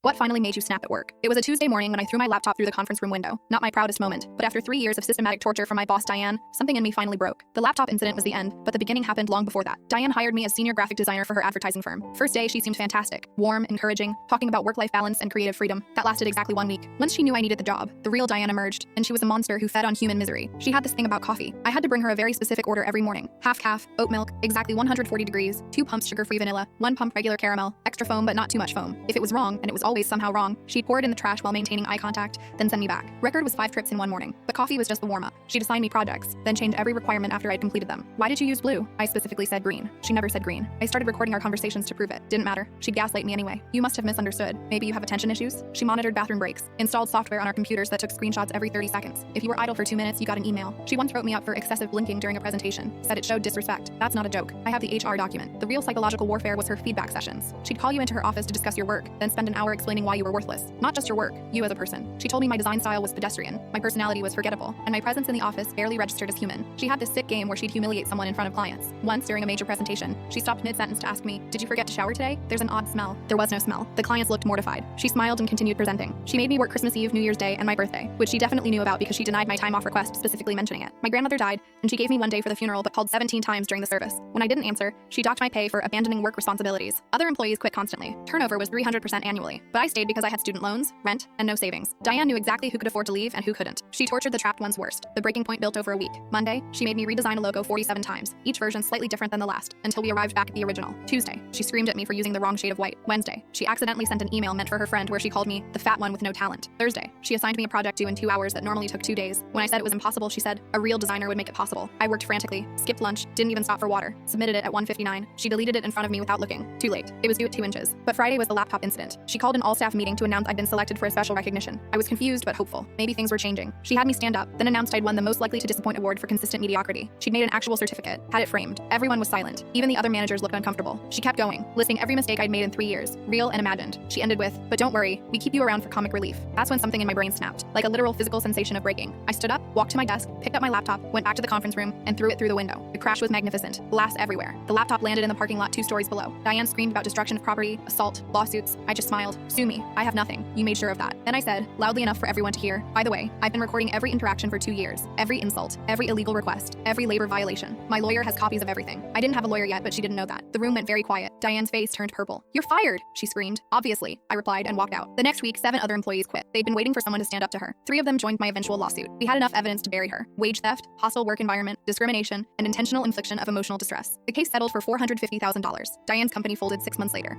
What finally made you snap at work? It was a Tuesday morning when I threw my laptop through the conference room window. Not my proudest moment, but after 3 years of systematic torture from my boss Diane, something in me finally broke. The laptop incident was the end, but the beginning happened long before that. Diane hired me as senior graphic designer for her advertising firm. First day, she seemed fantastic, warm, encouraging, talking about work-life balance and creative freedom. That lasted exactly 1 week. Once she knew I needed the job, the real Diane emerged, and she was a monster who fed on human misery. She had this thing about coffee. I had to bring her a very specific order every morning. Half calf, oat milk, exactly 140 degrees, 2 pumps sugar-free vanilla, 1 pump regular caramel, extra foam but not too much foam. If it was wrong, and it was always somehow wrong, she'd pour it in the trash while maintaining eye contact, then send me back. Record was 5 trips in 1 morning, but coffee was just the warm-up. She'd assign me projects, then change every requirement after I'd completed them. Why did you use blue? I specifically said green. She never said green. I started recording our conversations to prove it. Didn't matter. She'd gaslight me anyway. You must have misunderstood. Maybe you have attention issues? She monitored bathroom breaks, installed software on our computers that took screenshots every 30 seconds. If you were idle for 2 minutes, you got an email. She once wrote me up for excessive blinking during a presentation, said it showed disrespect. That's not a joke. I have the HR document. The real psychological warfare was her feedback sessions. She'd call you into her office to discuss your work, then spend an hour explaining why you were worthless. Not just your work, you as a person. She told me my design style was pedestrian, my personality was forgettable, and my presence in the office barely registered as human. She had this sick game where she'd humiliate someone in front of clients. Once, during a major presentation, she stopped mid-sentence to ask me, "Did you forget to shower today? There's an odd smell." There was no smell. The clients looked mortified. She smiled and continued presenting. She made me work Christmas Eve, New Year's Day, and my birthday, which she definitely knew about because she denied my time off request, specifically mentioning it. My grandmother died, and she gave me 1 day for the funeral but called 17 times during the service. When I didn't answer, she docked my pay for abandoning work responsibilities. Other employees quit constantly. Turnover was 300% annually, but I stayed because I had student loans, rent, and no savings. Diane knew exactly who could afford to leave and who couldn't. She tortured the trapped ones worst. The breaking point built over a week. Monday, she made me redesign a logo 47 times, each version slightly different than the last, until we arrived back at the original. Tuesday, she screamed at me for using the wrong shade of white. Wednesday, she accidentally sent an email meant for her friend where she called me the fat one with no talent. Thursday, she assigned me a project due in 2 hours that normally took 2 days. When I said it was impossible, she said, "A real designer would make it possible." I worked frantically, skipped lunch, didn't even stop for water, submitted it at 1:59. She deleted it in front of me without looking. Too late. It was due at 2 inches. But Friday was the laptop incident. She called an all-staff meeting to announce I'd been selected for a special recognition. I was confused but hopeful. Maybe things were changing. She had me stand up, then announced I'd won the most likely to disappoint award for consistent mediocrity. She'd made an actual certificate, had it framed. Everyone was silent. Even the other managers looked uncomfortable. She kept going, listing every mistake I'd made in 3 years, real and imagined. She ended with, "But don't worry, we keep you around for comic relief." That's when something in my brain snapped, like a literal physical sensation of breaking. I stood up, walked to my desk, picked up my laptop, went back to the conference room, and threw it through the window. The crash was magnificent. Glass everywhere. The laptop landed in the parking lot 2 stories below. Diane screamed about destruction of property, assault, lawsuits. I just smiled. "Sue me. I have nothing. You made sure of that." Then I said, loudly enough for everyone to hear, "By the way, I've been recording every interaction for 2 years. Every insult, every illegal request, every labor violation. My lawyer has copies of everything." I didn't have a lawyer yet, but she didn't know that. The room went very quiet. Diane's face turned purple. "You're fired," she screamed. "Obviously," I replied and walked out. The next week, 7 other employees quit. They'd been waiting for someone to stand up to her. 3 of them joined my eventual lawsuit. We had enough evidence to bury her. Wage theft, hostile work environment, discrimination, and intentional infliction of emotional distress. The case settled for $450,000. Diane's company folded 6 months later.